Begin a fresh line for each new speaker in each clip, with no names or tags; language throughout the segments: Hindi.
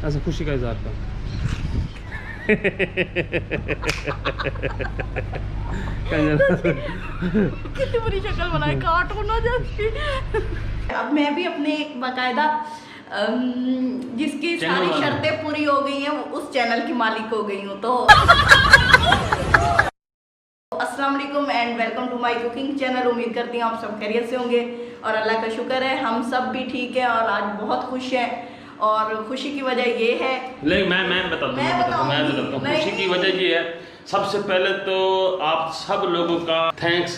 ऐसा खुशी का इजहार कर।
कितनी बुरी शक्ल बनाई, काटो ना जल्दी। अब मैं भी अपने एक बाकायदा जिसकी सारी शर्तें पूरी हो गई हैं उस चैनल की मालिक हो गई हूँ। तो अस्सलाम वालेकुम and welcome to my cooking channel. उम्मीद करती हूँ आप सब खैरियत से होंगे और अल्लाह का शुक्र है हम सब भी ठीक है और आज बहुत खुश हैं। और खुशी की वजह ये है,
नहीं मैं बताता हूँ। खुशी की वजह ये है, सबसे पहले तो आप सब लोगों का थैंक्स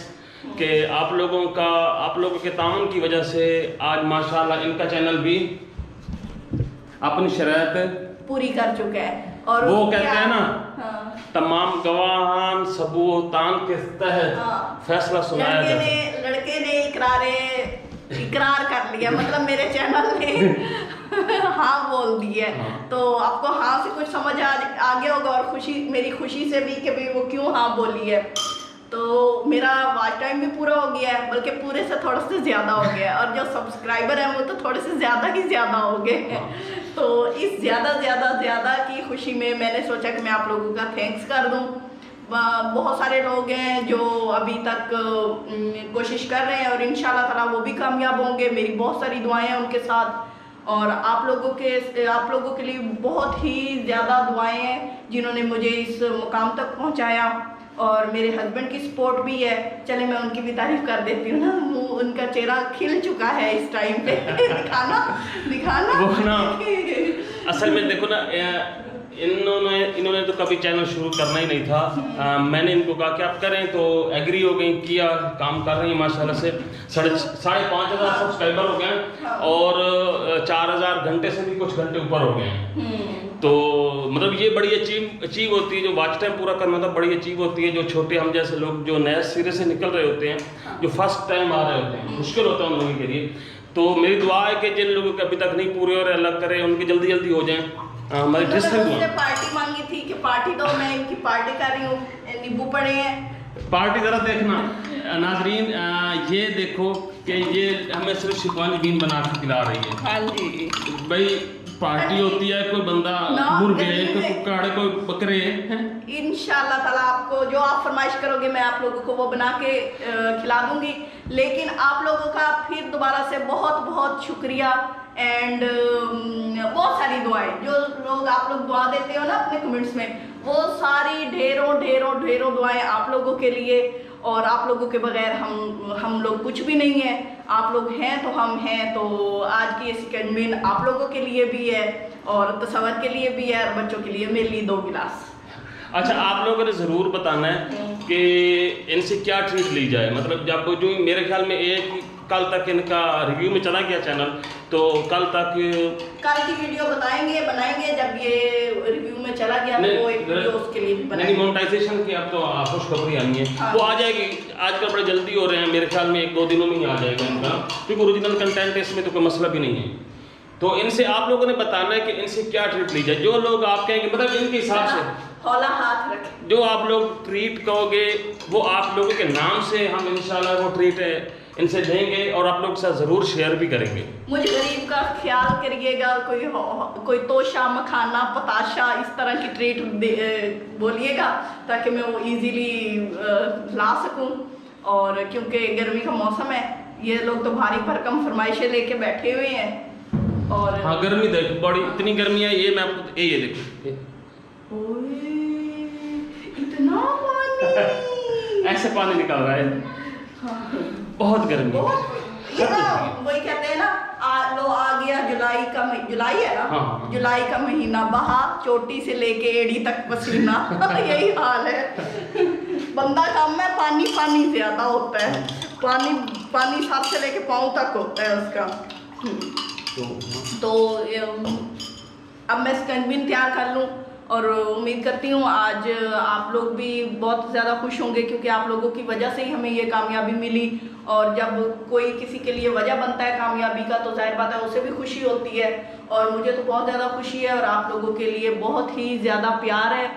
कि आप लोगों के ताउन की वजह से आज माशाल्लाह इनका चैनल भी अपनी शराइत
पूरी कर चुका है। और
वो कहते हैं ना,
हाँ,
तमाम गवाहान सबूतान के तहत फैसला सुनाया जाए।
लड़के ने इकरार कर लिया, मतलब मेरे चैनल ने हाँ बोल दी है। तो आपको हाँ से कुछ समझ आ गया होगा और मेरी खुशी से भी कि भाई वो क्यों हाँ बोली है। तो मेरा वॉच टाइम भी पूरा हो गया है, बल्कि पूरे से थोड़ा सा ज़्यादा हो गया है और जो सब्सक्राइबर हैं वो तो थोड़े से ज़्यादा हो गए हैं। तो इस ज़्यादा की खुशी में मैंने सोचा कि मैं आप लोगों का थैंक्स कर दूं। बहुत सारे लोग हैं जो अभी तक कोशिश कर रहे हैं और इंशाल्लाह ताला वो भी कामयाब होंगे। मेरी बहुत सारी दुआएं हैं उनके साथ और आप लोगों के लिए बहुत ही ज़्यादा दुआएं हैं जिन्होंने मुझे इस मुकाम तक पहुंचाया। और मेरे हस्बैंड की सपोर्ट भी है। चले मैं उनकी भी तारीफ कर देती हूँ ना, उनका चेहरा खिल चुका है इस टाइम पे। दिखाना
वो ना असल में देखो ना, इन्होंने तो कभी चैनल शुरू करना ही नहीं था। मैंने इनको कहा कि आप करें तो एग्री हो गई, किया, काम कर रही हैं माशाल्लाह से। 5,500 सब्सक्राइबर हो गए और 4,000 घंटे से भी कुछ घंटे ऊपर हो गए हैं। तो मतलब ये बड़ी अचीव होती है, जो वॉच टाइम पूरा करना था बड़ी अचीव होती है। जो छोटे हम जैसे लोग जो नए सिरे से निकल रहे होते हैं, जो फर्स्ट टाइम आ रहे होते हैं, मुश्किल होता है उन लोगों के लिए। तो मेरी दुआ है कि जिन लोगों के अभी तक नहीं पूरे हो रहे अल्लाह करे उनकी जल्दी हो जाएं। हमारी
मुझसे पार्टी मांगी थी कि पार्टी दो, मैं इनकी पार्टी कर रही हूँ, नींबू पड़े हैं।
पार्टी जरा देखना नाजरीन, ये देखो कि ये हमें सिर्फ शिकवानी बीन बना के खिला रही है।
हाँ जी
भाई पार्टी होती है, कोई बंदा मुर्गे, कोई कुक्कड़, कोई बकरे।
इंशाल्लाह ताला आपको जो आप फरमाइश करोगे मैं आप लोगों को वो बना के खिला दूंगी। लेकिन आप लोगों का फिर दोबारा से बहुत शुक्रिया एंड बहुत सारी दुआएं जो लोग आप लोग दुआ देते हो ना अपने कमेंट्स में, वो सारी ढेरों दुआएं आप लोगों के लिए। और आप लोगों के बगैर हम लोग कुछ भी नहीं है। आप लोग हैं तो हम हैं। तो आज की ये सेकंड मील आप लोगों के लिए भी है और तसव्वुर के लिए भी है और बच्चों के लिए मेरे लिए 2 गिलास।
अच्छा, आप लोगों ने ज़रूर बताना है कि इनसे क्या ट्रीट ली जाए। मतलब जब जो मेरे ख्याल में कल तक इनका रिव्यू में चला गया चैनल, तो कल की वीडियो बनाएंगे जब ये रिव्यू में चला गया तो वो एक वीडियो उसके लिए भी बनाएंगे। मोनेटाइजेशन की अब तो खुशखबरी आनी है। हाँ। वो आ जाएगी, आजकल बड़े जल्दी हो रहे हैं, मेरे ख्याल में 1-2 दिनों में ही आ जाएगा इनका, क्योंकि ओरिजिनल कंटेंट है, इसमें तो कोई मसला भी नहीं है। तो इनसे आप लोगों ने बताना है कि इनसे क्या ट्रीट ली जाए। जो लोग आप कहेंगे, मतलब इनके हिसाब से
हौला हाथ रखें,
जो आप लोग ट्रीट कहोगे वो आप लोगों के नाम से हम इंशाल्लाह वो ट्रीट इनसे देंगे और आप लोग के साथ ज़रूर शेयर भी करेंगे।
मुझे गरीब का ख्याल करिएगा, कोई तोशा, मखाना, पताशा इस तरह की ट्रीट बोलिएगा ताकि मैं वो इजीली ला सकूं। और क्योंकि गर्मी का मौसम है, ये लोग तो भारी भरकम फरमाइशें लेके बैठे हुए हैं। और
हाँ, गर्मी देखो बड़ी, इतनी गर्मी है। ये मैं आपको ये देखो,
इतना पानी
ऐसे पानी निकल रहा है।
हाँ।
बहुत गर्मी
वही कहते हैं ना, आ गया जुलाई है ना।
हाँ।
जुलाई का महीना, बहा चोटी से लेके एड़ी तक पसीना। यही हाल है। बंदा काम में पानी ज्यादा होता है। पानी सर से लेके पाँव तक होता है उसका। तो अब मैं स्कंजबिन तैयार कर लूँ और उम्मीद करती हूँ आज आप लोग भी बहुत ज़्यादा खुश होंगे क्योंकि आप लोगों की वजह से ही हमें ये कामयाबी मिली। और जब कोई किसी के लिए वजह बनता है कामयाबी का तो जाहिर बात है उसे भी खुशी होती है और मुझे तो बहुत ज़्यादा खुशी है और आप लोगों के लिए बहुत ही ज़्यादा प्यार है।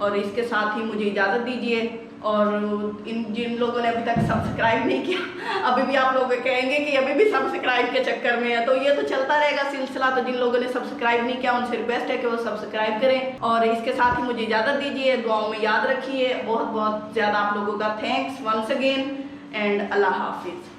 और इसके साथ ही मुझे इजाज़त दीजिए और इन जिन लोगों ने अभी तक सब्सक्राइब नहीं किया, अभी भी आप लोग कहेंगे कि अभी भी सब्सक्राइब के चक्कर में है, तो ये तो चलता रहेगा सिलसिला। तो जिन लोगों ने सब्सक्राइब नहीं किया उनसे रिक्वेस्ट है कि वो सब्सक्राइब करें, और इसके साथ ही मुझे इजाज़त दीजिए। दुआओं में याद रखिए। बहुत बहुत ज़्यादा आप लोगों का थैंक्स वंस अगेन, एंड अल्लाह हाफिज़।